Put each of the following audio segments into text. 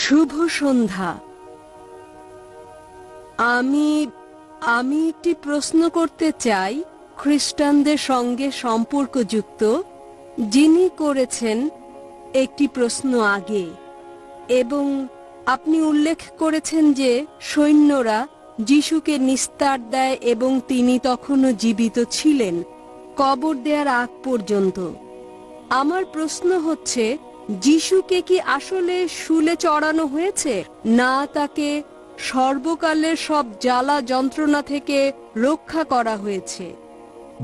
শুভ সন্ধ্যা। আমি আমি একটি প্রশ্ন করতে চাই, খ্রিস্টানদের সঙ্গে সম্পর্কযুক্ত, যিনি করেছেন একটি প্রশ্ন আগে, এবং আপনি উল্লেখ করেছেন যে সৈন্যরা যিশুকে নিস্তার দেয় এবং তিনি তখনও জীবিত ছিলেন কবর দেওয়ার আগ পর্যন্ত। আমার প্রশ্ন হচ্ছে, যিশুকে কি আসলে শুলে চড়ানো হয়েছে, না তাকে সর্বকালের সব জ্বালা যন্ত্রণা থেকে রক্ষা করা হয়েছে?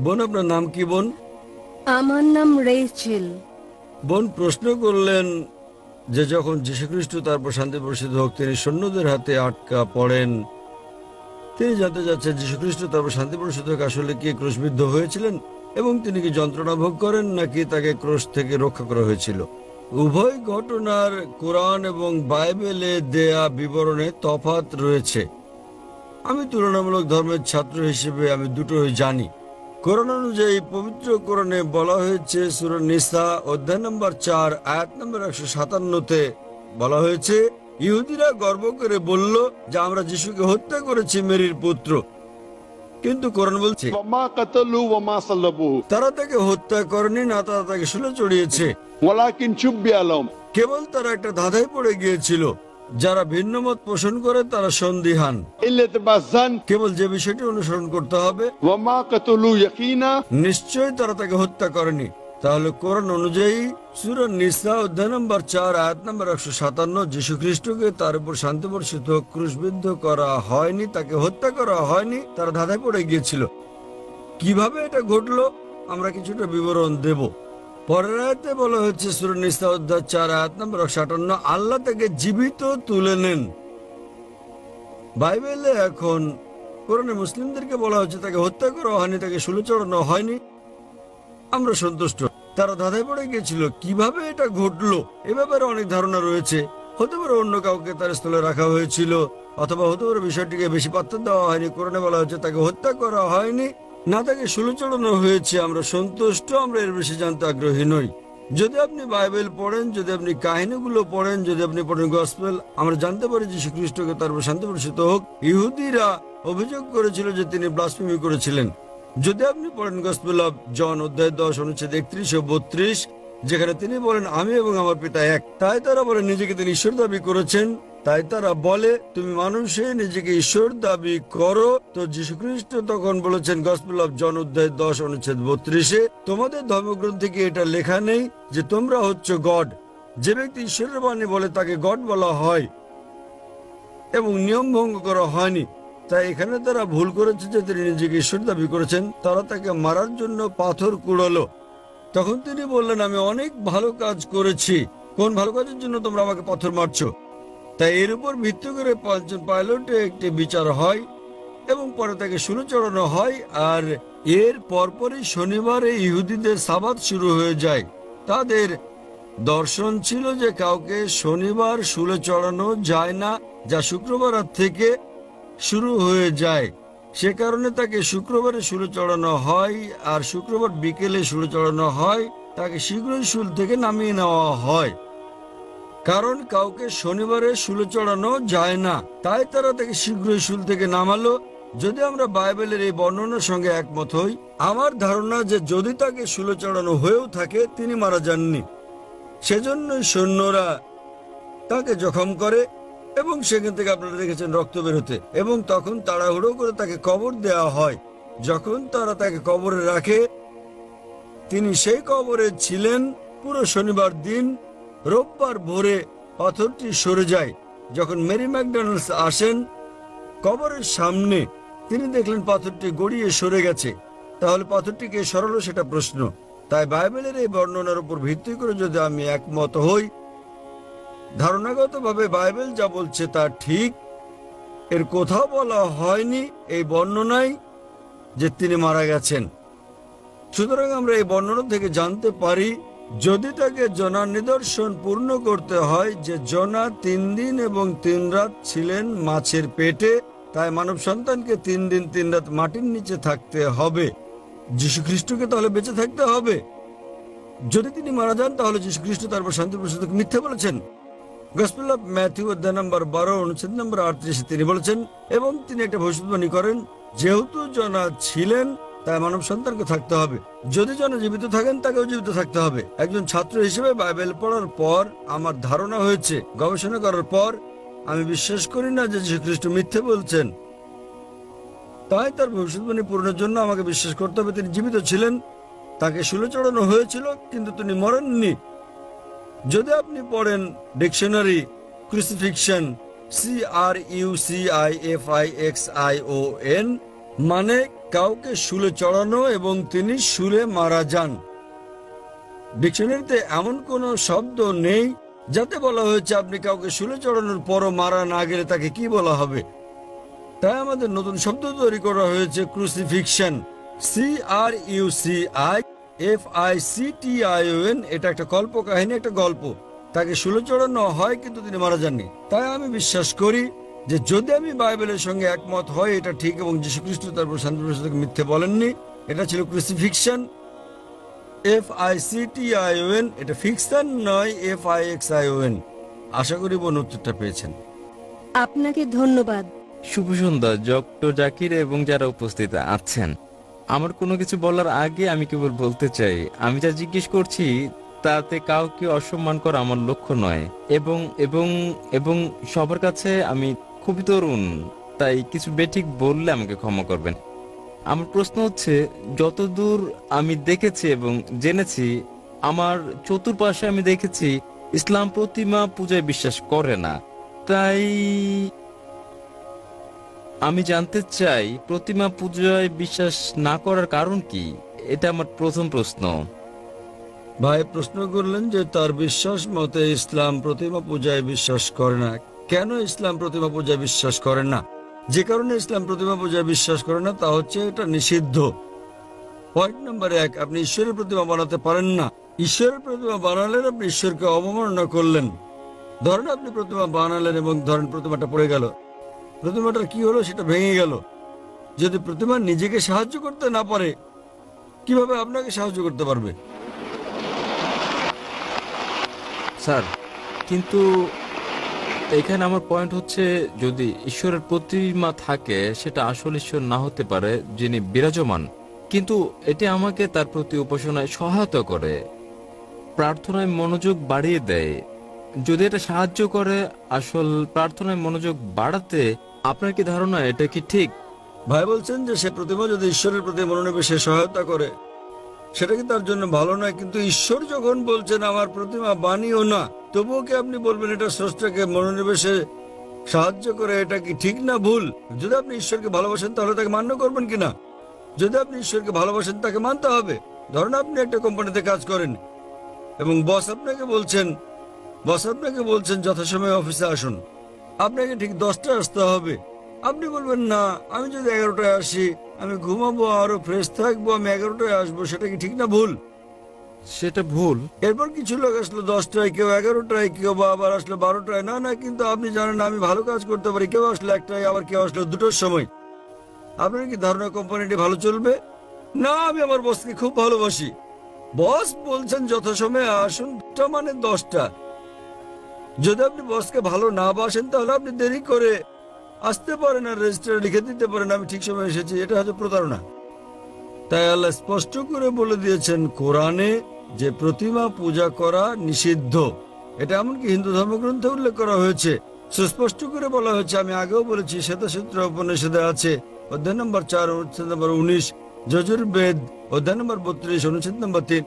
বোন, আপনার নাম কি বোন? আমার নাম রেচেল। বোন প্রশ্ন করলেন যে যখন যীশুখ্রিস্ট, তারপর শান্তি বর্ষিত হোক, তিনি সৈন্যদের হাতে আটকা পড়েন, তিনি জানতে চাচ্ছেন যীশুখ্রিস্ট তারপর শান্তি বর্ষিত হোক আসলে কি ক্রুশবিদ্ধ হয়েছিলেন এবং তিনি কি যন্ত্রণা ভোগ করেন নাকি তাকে ক্রুশ থেকে রক্ষা করা হয়েছিল। উভয় ঘটনার কোরআন এবং বাইবেলে দেয়া বিবরণে তফাৎ রয়েছে। আমি তুলনামূলক ধর্মের ছাত্র হিসেবে আমি দুটোই জানি। কোরআন অনুযায়ী পবিত্র কোরআনে বলা হয়েছে, সূরা নিসা অধ্যায় নম্বর 4 আয়াত নম্বর 157-তে বলা হয়েছে, ইহুদিরা গর্ব করে বলল যে আমরা যিশুকে হত্যা করেছি, মেরির পুত্র। কিন্তু কোরআন বলছে তারা তাকে হত্যা করেনি, না তারা তাকে শুলে চড়িয়েছে, কেবল তারা একটা ধাঁধায় পড়ে গিয়েছিল। যারা ভিন্ন মত পোষণ করে তারা সন্দিহান, কেবল যে বিষয়টি অনুসরণ করতে হবে, নিশ্চয়ই তারা তাকে হত্যা করেনি। তাহলে কোরআন অনুযায়ী সূরা নিসা অধ্যায় নম্বর 4 আয়াত নম্বর 157, যীশু খ্রিস্টকে তার উপর শান্তি বর্ষিত ক্রুশবিদ্ধ করা হয়নি, তাকে হত্যা করা হয়নি, তারা ধাঁধায় পড়ে গিয়েছিল। কিভাবে এটা ঘটলো আমরা কিছুটা বিবরণ দেব। পরের আয়াতে বলা হচ্ছে, সূরা নিসা অধ্যায় 4 আয়াত নম্বর 58, আল্লাহ তাকে জীবিত তুলে নেন। বাইবেলে এখন কোরআনে মুসলিমদেরকে বলা হচ্ছে তাকে হত্যা করা হয়নি, তাকে শুলে চড়ানো হয়নি। আমরা সন্তুষ্ট। তারা ধাঁধায় পড়ে গিয়েছিল কিভাবে এটা ঘটলো। এ ব্যাপারে অনেক ধারণা রয়েছে। হতে পারে অন্য কাউকে তার স্থলে রাখা হয়েছিল, অথবা হতে পারে বিষয়টিকে বেশি পাত্র দেওয়া হয়নি। কোরআনে বলা হচ্ছে তাকে হত্যা করা হয়নি, না তাকে শুলে চড়ানো হয়েছে। আমরা সন্তুষ্ট, আমরা এর বেশি জানতে আগ্রহী নই। যদি আপনি বাইবেল পড়েন, যদি আপনি কাহিনীগুলো পড়েন, যদি আপনি পড়েন গসপেল, আমরা জানতে পারি যীশু খ্রিস্টকে তার উপর শান্তি বর্ষিত হোক, ইহুদিরা অভিযোগ করেছিল যে তিনি ব্লাসফেমি করেছিলেন। যদি আপনি পড়েন গসপেল অফ জন অধ্যায় 10 অনুচ্ছেদ 31 ও 32, যেখানে তিনি বলেন আমি এবং আমার পিতা এক, তাই তারা বলে নিজেকে তিনি ঈশ্বর দাবি করেছেন। তাই তারা বলে তুমি মানুষে নিজেকে ঈশ্বর দাবি করো। তো যীশুখ্রিস্ট তখন বলেছেন গসপেল অফ জন অধ্যায় 10 অনুচ্ছেদ 32, তোমাদের ধর্মগ্রন্থে কি এটা লেখা নেই যে তোমরা হচ্ছে গড? যে ব্যক্তি ঈশ্বরের বাণী বলে তাকে গড বলা হয় এবং নিয়ম ভঙ্গ করা হয়নি। তাই এখানে তারা ভুল করেছে যে তিনি নিজেকে ঈশ্বর দাবি করেছেন। তারা তাকে মারার জন্য পাথর কুড়ালো। তখন তিনি বললেন আমি অনেক ভালো কাজ করেছি, কোন ভালো কাজের জন্য তোমরা আমাকে পাথর মারছো? তাই এর উপর ভিত্তি করে পাইলটে একটি বিচার হয় এবং পরে তাকে শুলে চড়ানো হয়। আর এর পরপরই শনিবারে ইহুদিদের সাবাত শুরু হয়ে যায়। তাদের দর্শন ছিল যে কাউকে শনিবার শুলে চড়ানো যায় না, যা শুক্রবার থেকে শুরু হয়ে যায়। সে কারণে তাকে শুক্রবারে শুলে চড়ানো হয়, আর শুক্রবার বিকেলে শুলে চড়ানো হয়। তাকে শীঘ্রই শুল থেকে নামিয়ে নেওয়া হয়, কারণ কাউকে শনিবারে শুলে চড়ানো যায় না। তাই তারা তাকে শীঘ্রই শুল থেকে নামালো। যদি আমরা বাইবেলের এই বর্ণনার সঙ্গে একমত হই, আমার ধারণা যে যদি তাকে শুলে চড়ানো হয়েও থাকে তিনি মারা যাননি। সেজন্যই সৈন্যরা তাকে জখম করে এবং সেখান থেকে আপনারা দেখেছেন রক্ত বেরোতে, এবং তখন তাড়াহুড়ো করে তাকে কবর দেওয়া হয়। যখন তারা তাকে কবরে রাখে, তিনি সেই কবরে ছিলেন পুরো শনিবার দিন। রোববার ভোরে পাথরটি সরে যায়। যখন মেরি ম্যাকডোনাল্ডস আসেন কবরের সামনে, তিনি দেখলেন পাথরটি গড়িয়ে সরে গেছে। তাহলে পাথরটিকে সরালো, সেটা প্রশ্ন। তাই বাইবেলের এই বর্ণনার উপর ভিত্তি করে যদি আমি একমত হই, ধারণাগতভাবে বাইবেল যা বলছে তা ঠিক। এর কোথাও বলা হয়নি এই বর্ণনায় যে তিনি মারা গেছেন। সুতরাং আমরা এই বর্ণনা থেকে জানতে পারি, যদি তাকে জোনার নিদর্শন পূর্ণ করতে হয় যে জোনা 3 দিন এবং 3 রাত ছিলেন মাছের পেটে, তাই মানব সন্তানকে 3 দিন 3 রাত মাটির নিচে থাকতে হবে। যীশু খ্রিস্টকে তাহলে বেঁচে থাকতে হবে। যদি তিনি মারা যান তাহলে যীশু খ্রিস্ট তারপর শান্তি প্রসাদকে মিথ্যা বলেছেন। গসপেল অফ ম্যাথিউ অধ্যায় নম্বর 12 অনুচ্ছেদ নম্বর 38 তিনি বলেছেন, এবং তিনি একটা ভবিষ্যদ্বাণী করেন, যেহেতু জনা ছিলেন তাই মানব সন্তানকে থাকতে হবে, যদি জনা জীবিত থাকেন তাকেও জীবিত থাকতে হবে। একজন ছাত্র হিসেবে বাইবেল পড়ার পর আমার ধারণা হয়েছে, গবেষণা করার পর আমি বিশ্বাস করি না যে যীশু খ্রিস্ট মিথ্যে বলছেন। তাই তার ভবিষ্যদ্বাণী পূরণের জন্য আমাকে বিশ্বাস করতে হবে তিনি জীবিত ছিলেন, তাকে শুলে চড়ানো হয়েছিল, কিন্তু তিনি মরেননি। যদি আপনি পড়েন ডিকশনারি, ক্রুসিফিকশন, CRUCIFIXION মানে কাউকে শুলে চড়ানো এবং তিনি শুলে মারা যান। ডিকশনারিতে এমন কোনো শব্দ নেই যাতে বলা হয়েছে আপনি কাউকে শুলে চড়ানোর পরও মারা না গেলে তাকে কি বলা হবে। তাই আমাদের নতুন শব্দ তৈরি করা হয়েছে, ক্রুসিফিকশন, CRUCIFICTION। এটা একটা কল্পকাহিনী, একটা গল্প। তাকে শুলে চড়ানো হয় কিন্তু তিনি মারা যাননি। তাই আমি বিশ্বাস করি যে যদি আমি বাইবেলের সঙ্গে একমত হয় এটা ঠিক, এবং যীশু খ্রিস্ট তারপর শান্তি প্রসাদকে মিথ্যে বলেননি। এটা ছিল ক্রুসিফিকশন, FICTION। এটা ফিকশন নয়, FIXION। আশা করি বোন উত্তরটা পেয়েছেন। আপনাকে ধন্যবাদ। শুভ সন্ধ্যা ডক্টর জাকির এবং যারা উপস্থিত আছেন। আমার কোনো কিছু বলার আগে আমি কেবল বলতে চাই, আমি যা জিজ্ঞেস করছি তাতে কাউকে অসম্মান করা আমার লক্ষ্য নয়, এবং এবং এবং সবার কাছে আমি খুবই তরুণ, তাই কিছু বেঠিক বললে আমাকে ক্ষমা করবেন। আমার প্রশ্ন হচ্ছে, যতদূর আমি দেখেছি এবং জেনেছি, আমার চতুর্পাশে আমি দেখেছি ইসলাম প্রতিমা পূজায় বিশ্বাস করে না। তাই আমি জানতে চাই প্রতিমা পূজায় বিশ্বাস না করার কারণ কি? এটা আমার প্রথম প্রশ্ন। ভাই প্রশ্ন করলেন যে তার বিশ্বাস মতে ইসলাম প্রতিমা পূজায় বিশ্বাস করে না। কেন ইসলাম প্রতিমা পূজায় বিশ্বাস করে না? যে কারণে ইসলাম প্রতিমা পূজায় বিশ্বাস করে না তা হচ্ছে এটা নিষিদ্ধ। পয়েন্ট নাম্বার 1, আপনি ঈশ্বরের প্রতিমা বানাতে পারেন না। ঈশ্বরের প্রতিমা বানালেন আপনি ঈশ্বরকে অবমাননা করলেন। ধরেন আপনি প্রতিমা বানালেন এবং ধরেন প্রতিমাটা পড়ে গেল, প্রতিমাটার কি হলো? সেটা ভেঙে গেল। যদি প্রতিমা নিজেকে সাহায্য করতে না পারে, কিভাবে আপনাকে সাহায্য করতে পারবে? স্যার, কিন্তু এখানে আমার পয়েন্ট হচ্ছে, যদি ঈশ্বরের প্রতিমা থাকে সেটা আসল ঈশ্বর না হতে পারে যিনি বিরাজমান, কিন্তু এটি আমাকে তার প্রতি উপাসনায় সহায়তা করে, প্রার্থনায় মনোযোগ বাড়িয়ে দেয়। যদি এটা সাহায্য করে আসল প্রার্থনায় মনোযোগ বাড়াতে, আপনার কি ধারণা এটা কি ঠিক? ভাই বলছেন যে সে প্রতিমা যদি ঈশ্বরের প্রতি মনোনিবেশে সহায়তা করে সেটা কি তার জন্য ভালো নয়? কিন্তু ঈশ্বর যখন বলছেন আমার প্রতিমা বানিও না, তবুও কি আপনি বলবেন এটা স্রষ্টাকে মনোনিবেশে সাহায্য করে? এটা কি ঠিক না ভুল? যদি আপনি ঈশ্বরকে ভালোবাসেন তাহলে তাকে মান্য করবেন কিনা? যদি আপনি ঈশ্বরকে ভালোবাসেন তাকে মানতে হবে। ধরুন আপনি একটা কোম্পানিতে কাজ করেন এবং বস আপনাকে বলছেন যথাসময়ে অফিসে আসুন। আপনাকে ঠিক 10টায় আসতে হবে। আপনি বলবেন না, আমি যদি 11টায় আসি, আমি ঘুমাবো, আরো ফ্রেশ থাকবো, আমি 11টায় আসবো। সেটা কি ঠিক না ভুল? সেটা ভুল। এরপর কিছু লোক আসলো 10টায়, কেউ 11টায়, কেউ বা আবার আসলো 12টায়। না না, কিন্তু আপনি জানেন আমি ভালো কাজ করতে পারি। কেউ আসলো 1টায়, আবার কেউ আসলো 2টোর সময়। আপনার কি ধারণা কোম্পানিটি ভালো চলবে? না, আমি আমার বসকে খুব ভালোবাসি। বস বলছেন যথাসময়ে আসুন, মানে 10টা। যদি আপনি বসকে ভালো না বাসেন তাহলে আপনি দেরি করে আসতে পারেন আর রেজিস্টারে লিখে দিতে পারেন আমি ঠিক সময় এসেছি। এটা হচ্ছে প্রতারণা। তাই আল্লাহ স্পষ্ট করে বলে দিয়েছেন কোরআনে যে প্রতিমা পূজা করা নিষিদ্ধ। এটা এমনকি হিন্দু ধর্মগ্রন্থে উল্লেখ করা হয়েছে, সুস্পষ্ট করে বলা হয়েছে। আমি আগেও বলেছি, শ্বেতসূত্র উপনিষদে আছে, অধ্যায় নম্বর 4 অনুচ্ছেদ নম্বর 19, যজুর্বেদ অধ্যায় নম্বর 32 অনুচ্ছেদ নম্বর 3।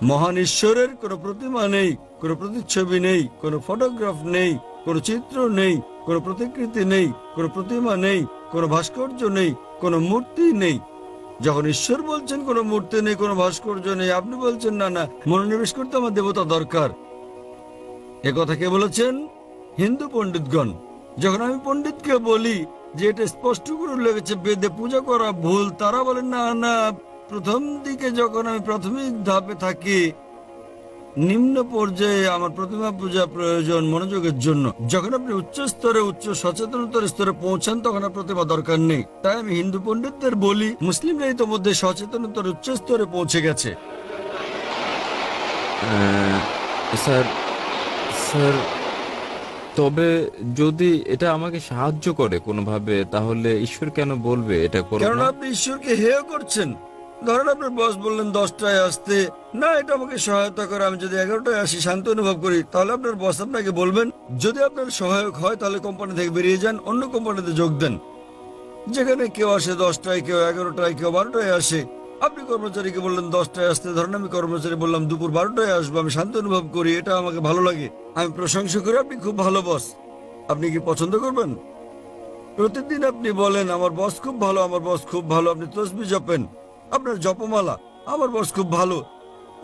মহান ঈশ্বরের কোনো প্রতিমা নেই, কোনো প্রতিচ্ছবি নেই, কোনো ফটোগ্রাফ নেই, কোনো চিত্র নেই, কোনো প্রতিকৃতি নেই, কোনো প্রতিমা নেই, কোনো ভাস্কর্য নেই, কোনো মূর্তি নেই। যখন ঈশ্বর বলছেন কোনো মূর্তি নেই, কোনো ভাস্কর্য নেই, আপনি বলছেন না না, মনোনিবেশ করতে আমার দেবতা দরকার। এ কথা কে বলেছেন? হিন্দু পণ্ডিতগণ। যখন আমি পণ্ডিতকে বলি যে এটা স্পষ্ট করে উল্লেখ আছে বেদে পূজা করা ভুল, তারা বলেন না না, প্রথম দিকে যখন আমি প্রাথমিক ধাপে থাকি, নিম্ন পর্যায়ে আমার প্রতিমা পূজা প্রয়োজন মনোযোগের জন্য। যখন আপনি উচ্চ স্তরে, উচ্চ সচেতনতার স্তরে পৌঁছান তখন আর প্রতিমা দরকার নেই। তাই আমি হিন্দু পণ্ডিতদের বলি, মুসলিমরা ইতোমধ্যে সচেতনতার উচ্চ স্তরে পৌঁছে গেছে। স্যার, স্যার, তবে যদি এটা আমাকে সাহায্য করে কোনোভাবে, তাহলে ঈশ্বর কেন বলবে এটা করো কেননা না? আপনি ঈশ্বরকে হেয় করছেন। ধরেন আপনার বস বললেন 10টায় আসতে, না এটা আমাকে সহায়তা করে, আমি যদি 11টায় আসি শান্তি অনুভব করি, তাহলে আপনার বস আপনাকে বলবেন যদি আপনার সহায়ক হয় তাহলে কোম্পানি থেকে বেরিয়ে যান, অন্য কোম্পানিতে যোগ দেন। যেখানে কেউ আসে 10টায়, কেউ 11টায়, কেউ 12টায় আসে। আপনি কর্মচারীকে বললেন 10টায় আসতে, ধরেন আমি কর্মচারী বললাম দুপুর 12টায় আসবো, আমি শান্তি অনুভব করি, এটা আমাকে ভালো লাগে, আমি প্রশংসা করি আপনি খুব ভালো বস। আপনি কি পছন্দ করবেন? প্রতিদিন আপনি বলেন আমার বস খুব ভালো, আমার বস খুব ভালো, আপনি তসবি জপেন, আপনার জপমালা, আমার বস খুব ভালো।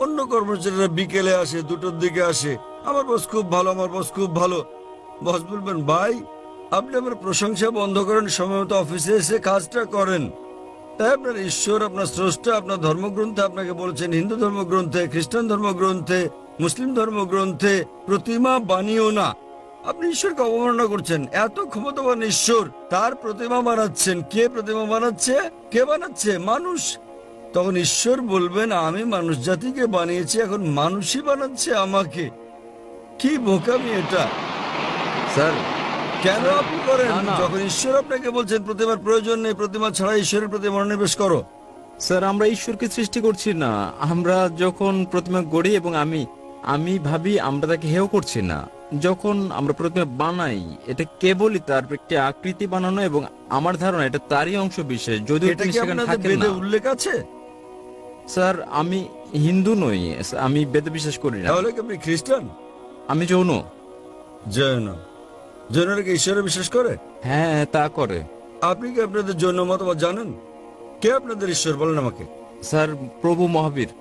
অন্য কর্মচারীরা বিকেলে আসে, 2টোর দিকে আসে, আমার বস খুব ভালো, আমার বস খুব ভালো। বস বলবেন ভাই আপনি আমার প্রশংসা বন্ধ করেন, সময় মতো অফিসে এসে কাজটা করেন। তাই আপনার ঈশ্বর, আপনার স্রষ্টা আপনার ধর্মগ্রন্থে আপনাকে বলেছেন, হিন্দু ধর্মগ্রন্থে, খ্রিস্টান ধর্মগ্রন্থে, মুসলিম ধর্মগ্রন্থে, প্রতিমা বানিও না। আপনি ঈশ্বরকে অবমাননা করছেন। এত ক্ষমতাবান ঈশ্বর, তার প্রতিমা বানাচ্ছেন। কে প্রতিমা বানাচ্ছে? কে বানাচ্ছে? মানুষ। তখন ঈশ্বর বলবেন আমি মানুষ জাতিকে বানিয়েছি, এখন মানুষই বানাচ্ছে আমাকে। কি বোকামি এটা! স্যার, কেন আপনি করেন? না, না। যখন ঈশ্বর আপনাকে বলছেন প্রতিমার প্রয়োজন নেই, প্রতিমা ছাড়া ঈশ্বরের প্রতি মনোনিবেশ করো। স্যার, আমরা ঈশ্বরকে সৃষ্টি করছি না। আমরা যখন প্রতিমা গড়ি এবং আমি আমি ভাবি আমরা তাকে হেয় করছি না। যখন আমরা প্রতিমা বানাই, এটা কেবলই তার একটি আকৃতি বানানো, এবং আমার ধারণা এটা তারই অংশ বিশেষ, যদিও এটা তিনি কি সেখানে আপনাদের থাকেন বেদে না। উল্লেখ আছে? স্যার, আমি হিন্দু নই, আমি বেদে বিশ্বাস করি না। তাহলে কি আপনি খ্রিস্টান? আমি যৌন। জৈন? জৈনরা কি ঈশ্বরে বিশ্বাস করে? হ্যাঁ, তা করে। আপনি কি আপনাদের জৈন মতবাদ জানেন? কে আপনাদের ঈশ্বর বলেন আমাকে? স্যার, প্রভু মহাবীর।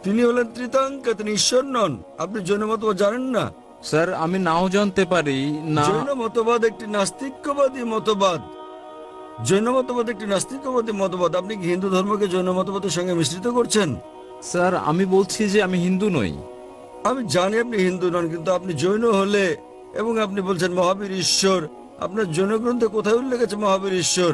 তিনি হলেন ত্রিতাঙ্ক, তিনি ঈশ্বর নন। আপনি জৈন মতবাদ জানেন না? স্যার, আমি নাও জানতে পারি না। জৈন মতবাদ একটি নাস্তিক্যবাদী মতবাদ। জৈন মতবাদ একটি নাস্তিক্যবাদী মতবাদ। আপনি কি হিন্দু ধর্মকে জৈন মতবাদের সঙ্গে মিশ্রিত করছেন? স্যার, আমি বলছি যে আমি হিন্দু নই। আমি জানি আপনি হিন্দু নন, কিন্তু আপনি জৈন হলে এবং আপনি বলছেন মহাবীর ঈশ্বর, আপনার জৈন গ্রন্থে কোথায় উল্লেখ আছে মহাবীর ঈশ্বর?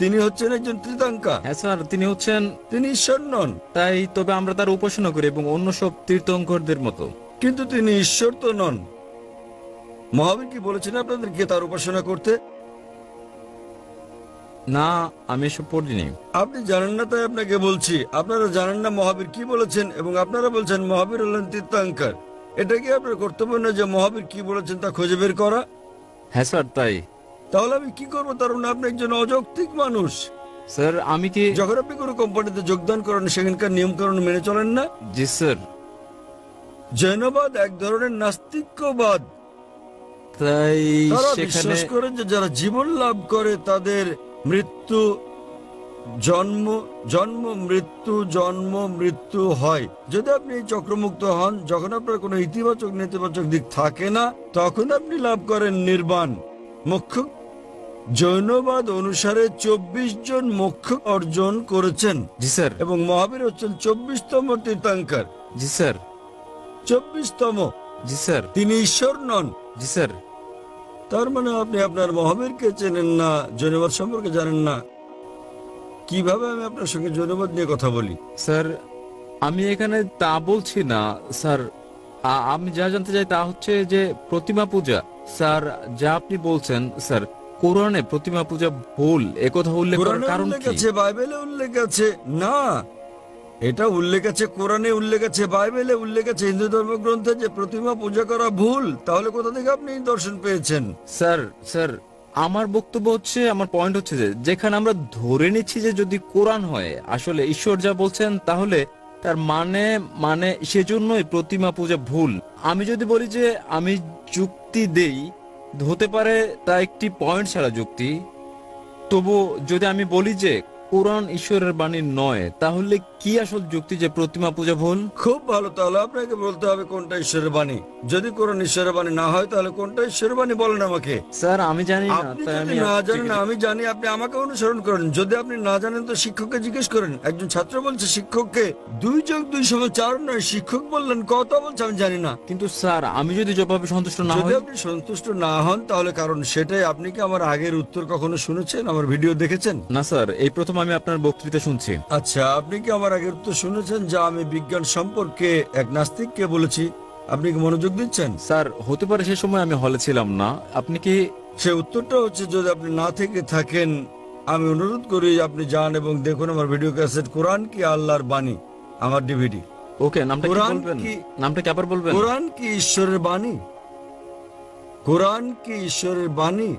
তিনি হচ্ছেন একজন ত্রিতাঙ্কা, হ্যাঁ স্যার, তিনি হচ্ছেন। তিনি ঈশ্বর নন। তাই তবে আমরা তার উপাসনা করি, এবং অন্য সব তীর্থঙ্করদের মতো। কিন্তু তিনি ঈশ্বর তো নন। মহাবীর কি বলেছেন আপনাদেরকে তার উপাসনা করতে? না, আমি এসব পড়িনি। আপনি জানেন না তাই আপনাকে বলছি। আপনারা জানেন না মহাবীর কি বলেছেন, এবং আপনারা বলছেন মহাবীর হলেন তীর্থঙ্কর। এটা কি আপনার কর্তব্য না যে মহাবীর কি বলেছেন তা খুঁজে বের করা? হ্যাঁ স্যার, তাই। তাহলে আমি কি করবো? তার মানে আপনি একজন অযৌক্তিক মানুষ। স্যার, আমি কি? যখন আপনি কোনো কোম্পানিতে যোগদান করেন সেখানকার নিয়মকানুন মেনে চলেন না? জি স্যার। জৈনবাদ এক ধরনের নাস্তিক্যবাদ। তাই তারা সেখানে বিশ্বাস করেন যে যারা জীবন লাভ করে তাদের মৃত্যু, জন্ম, জন্ম মৃত্যু, জন্ম মৃত্যু হয়। যদি আপনি এই চক্রমুক্ত হন, যখন আপনার কোনো ইতিবাচক নেতিবাচক দিক থাকে না, তখন আপনি লাভ করেন নির্বাণ, মোক্ষ। জৈনবাদ অনুসারে 24 জন মোক্ষ অর্জন করেছেন, জি স্যার। এবং মহাবীর হচ্ছেন 24তম তীর্থঙ্কর। জি স্যার। 24তম। জি স্যার। তিনি ঈশ্বর নন। জি স্যার। তার মানে আপনি আপনার মহাবীরকে চেনেন না, জৈনবাদ সম্পর্কে জানেন না। কিভাবে আমি আপনার সঙ্গে জৈনবাদ নিয়ে কথা বলি? স্যার, আমি এখানে তা বলছি না স্যার। আমি যা জানতে চাই তা হচ্ছে যে প্রতিমা পূজা। স্যার, যা আপনি বলছেন স্যার, কোরআনে প্রতিমা পূজা ভুল একথা উল্লেখ করার কোরআনে কারণ উল্লেখ কি? আছে, বাইবেলে উল্লেখ আছে। না, এটা উল্লেখ আছে, কোরআনে উল্লেখ আছে, বাইবেলে উল্লেখ আছে, হিন্দু ধর্মগ্রন্থে যে প্রতিমা পূজা করা ভুল। তাহলে কোথা থেকে আপনি এই দর্শন পেয়েছেন? স্যার, স্যার, আমার বক্তব্য হচ্ছে, আমার পয়েন্ট হচ্ছে যে যেখানে আমরা ধরে নিচ্ছি যে যদি কোরআন হয় আসলে ঈশ্বর যা বলছেন, তাহলে তার মানে মানে সেজন্যই প্রতিমা পূজা ভুল। আমি যদি বলি যে আমি যুক্তি দেই, হতে পারে তা একটি পয়েন্ট ছাড়া যুক্তি। তবু যদি আমি বলি যে কোরআন ঈশ্বরের বাণী নয়, তাহলে কি আসল যুক্তি যে প্রতিমা পূজা ভুল? খুব ভালো, তাহলে আপনাকে বলতে হবে কোনটা ঈশ্বরের বাণী। যদি কোরআন ঈশ্বরের বাণী না হয় তাহলে কোনটা ঈশ্বরের বাণী বলেন আমাকে। স্যার, আমি জানি না, আপনি তাই যদি আমি না জানেন, আমি জানি, আপনি আমাকে অনুসরণ করেন। যদি আপনি না জানেন তো শিক্ষককে জিজ্ঞেস করেন। একজন ছাত্র বলছে শিক্ষককে 2+2 = 4 নয়, শিক্ষক বললেন কত বলছে আমি জানি না। কিন্তু স্যার, আমি যদি জবাবে সন্তুষ্ট না যদি হই? আপনি সন্তুষ্ট না হন তাহলে কারণ সেটাই। আপনি কি আমার আগের উত্তর কখনো শুনেছেন, আমার ভিডিও দেখেছেন? না স্যার, এই প্রথম আমি আপনার বক্তৃতা শুনছি। আচ্ছা, আপনি কি আমার আগের উত্তর শুনেছেন যা আমি বিজ্ঞান সম্পর্কে এক নাস্তিককে বলেছি? আপনি কি মনোযোগ দিচ্ছেন? স্যার হতে পারে সে সময় আমি হলে ছিলাম না। আপনি কি সে উত্তরটা হচ্ছে, যদি আপনি না থেকে থাকেন আমি অনুরোধ করি আপনি যান এবং দেখুন আমার ভিডিও ক্যাসেট কোরআন কি আল্লাহর বাণী, আমার ডিভিডি। ওকে, নামটা কি কোরআন বলবেন? কি- নামটা কি আবার বলবেন? কোরআন কি ঈশ্বরের বাণী? কোরআন কি ঈশ্বরের বাণী?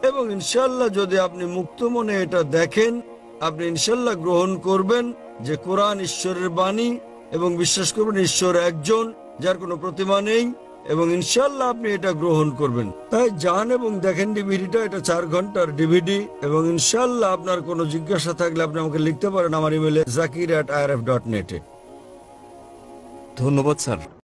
এবং ইনশাল্লাহ যদি আপনি মুক্ত মনে এটা দেখেন, আপনি ইনশাল্লাহ গ্রহণ করবেন যে কোরআন ঈশ্বরের বাণী এবং বিশ্বাস করবেন ঈশ্বর একজন, যার কোনো প্রতিমা নেই, এবং ইনশাল্লাহ আপনি এটা গ্রহণ করবেন। তাই যান এবং দেখেন ডিভিডিটা, এটা 4 ঘন্টার ডিভিডি। এবং ইনশাল্লাহ আপনার কোনো জিজ্ঞাসা থাকলে আপনি আমাকে লিখতে পারেন আমার ইমেলে zakir@irf.net-এ। ধন্যবাদ স্যার।